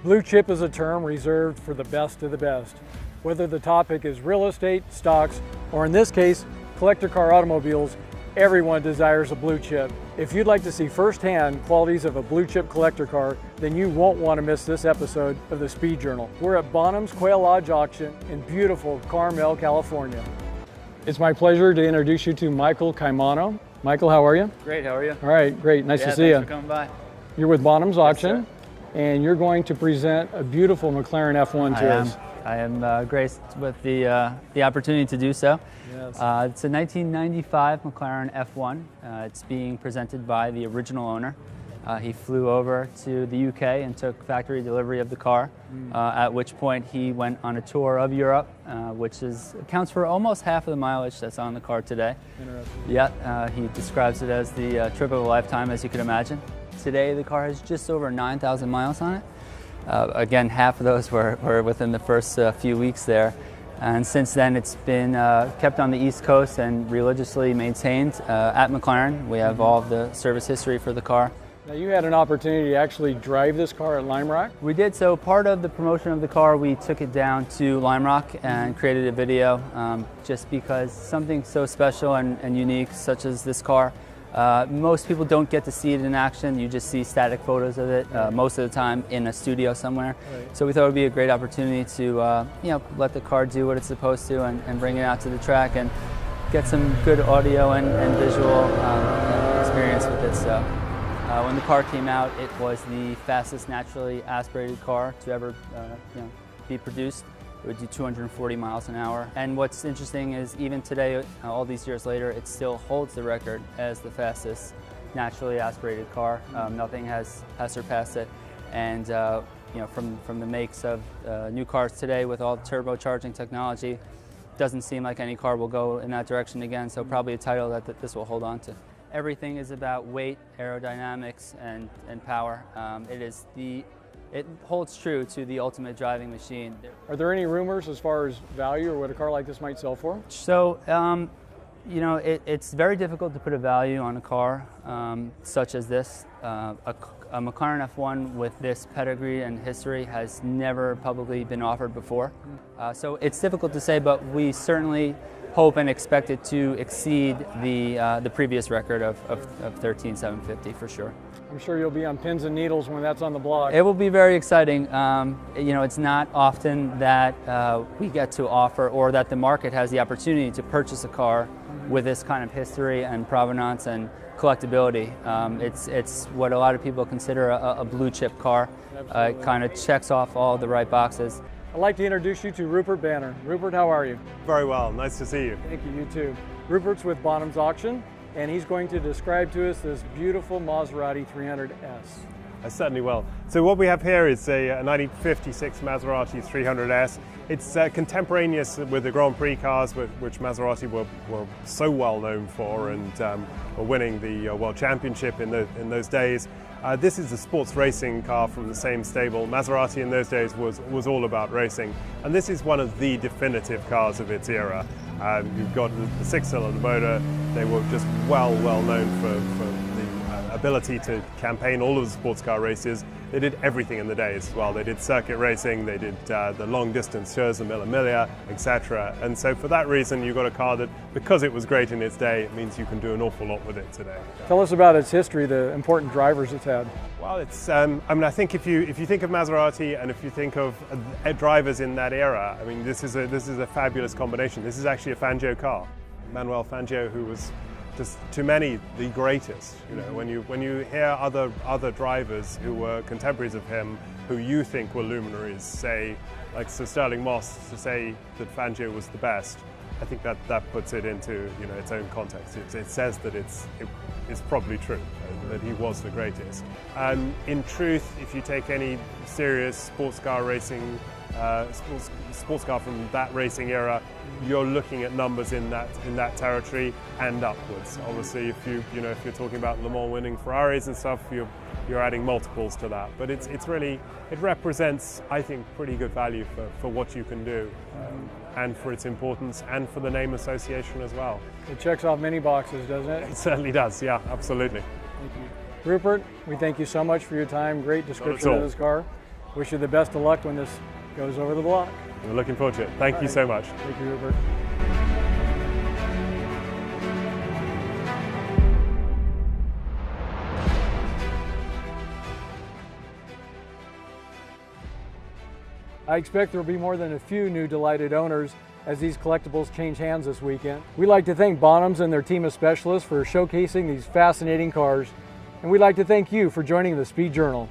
Blue chip is a term reserved for the best of the best. Whether the topic is real estate, stocks, or in this case, collector car automobiles, everyone desires a blue chip. If you'd like to see firsthand qualities of a blue chip collector car, then you won't want to miss this episode of the Speed Journal. We're at Bonhams Quail Lodge Auction in beautiful Carmel, California. It's my pleasure to introduce you to Michael Caimano. Michael, how are you? Great, how are you? All right, great, nice to see you. Thanks for coming by. You're with Bonhams Auction, Yes, and you're going to present a beautiful McLaren F1 to us. I am graced with the opportunity to do so. Yes. It's a 1995 McLaren F1. It's being presented by the original owner. He flew over to the UK and took factory delivery of the car, at which point he went on a tour of Europe, which accounts for almost half of the mileage that's on the car today. Interesting. Yeah, he describes it as the trip of a lifetime, as you can imagine. Today the car has just over 9,000 miles on it. Again, half of those were within the first few weeks there. And since then it's been kept on the East Coast and religiously maintained at McLaren. We have all of the service history for the car. Now you had an opportunity to actually drive this car at Lime Rock? We did. So part of the promotion of the car, we took it down to Lime Rock and created a video just because something so special and unique such as this car, most people don't get to see it in action. You just see static photos of it most of the time in a studio somewhere. Right. So we thought it would be a great opportunity to let the car do what it's supposed to and bring it out to the track and get some good audio and visual experience with it. So when the car came out, it was the fastest naturally aspirated car to ever be produced. It would do 240 miles an hour. And what's interesting is even today, all these years later, it still holds the record as the fastest naturally aspirated car. Nothing has surpassed it. And from the makes of new cars today with all the turbocharging technology, doesn't seem like any car will go in that direction again. So probably a title that this will hold on to. Everything is about weight, aerodynamics, and power. It holds true to the ultimate driving machine. Are there any rumors as far as value or what a car like this might sell for? So, it's very difficult to put a value on a car such as this. A McLaren F1 with this pedigree and history has never publicly been offered before. So it's difficult to say, but we certainly hope and expect it to exceed the previous record of 13,750 for sure. I'm sure you'll be on pins and needles when that's on the blog. It will be very exciting. It's not often that we get to offer or that the market has the opportunity to purchase a car with this kind of history and provenance and collectability. It's what a lot of people consider a blue chip car. It kind of checks off all the right boxes. I'd like to introduce you to Rupert Banner. Rupert, how are you? Very well, nice to see you. Thank you, you too. Rupert's with Bonhams Auction, and he's going to describe to us this beautiful Maserati 300S. I certainly will. So what we have here is a 1956 Maserati 300S. It's contemporaneous with the Grand Prix cars, which Maserati were so well known for and were winning the World Championship in those days. This is a sports racing car from the same stable. Maserati in those days was all about racing, and this is one of the definitive cars of its era. You've got the six-cylinder motor. They were just well known for the ability to campaign all of the sports car races. They did everything in the days as well. They did circuit racing, they did the long distance tours, the Mille Miglia, etc. And so for that reason, you got a car that, because it was great in its day, it means you can do an awful lot with it today. Tell us about its history, the important drivers it's had. Well, it's. I think if you think of Maserati and if you think of drivers in that era, I mean, this is a fabulous combination. This is actually a Fangio car, Manuel Fangio, who was just to many the greatest. When you hear other drivers who were contemporaries of him, who you think were luminaries, say like Sir Stirling Moss, to say that Fangio was the best, I think that puts it into its own context. It says that it's probably true that he was the greatest. In truth, if you take any serious sports car racing, sports car from that racing era, you're looking at numbers in that territory and upwards. Obviously, if you're talking about Le Mans winning Ferraris and stuff, you're adding multiples to that. But it represents, I think, pretty good value for what you can do, and for its importance and for the name association as well. It checks off many boxes, doesn't it? It certainly does. Yeah, absolutely. Thank you. Rupert, we thank you so much for your time. Great description of this car. Wish you the best of luck when this goes over the block. We're looking forward to it. Thank you so much. Thank you, Rupert. I expect there will be more than a few new delighted owners as these collectibles change hands this weekend. We'd like to thank Bonhams and their team of specialists for showcasing these fascinating cars, and we'd like to thank you for joining the Speed Journal.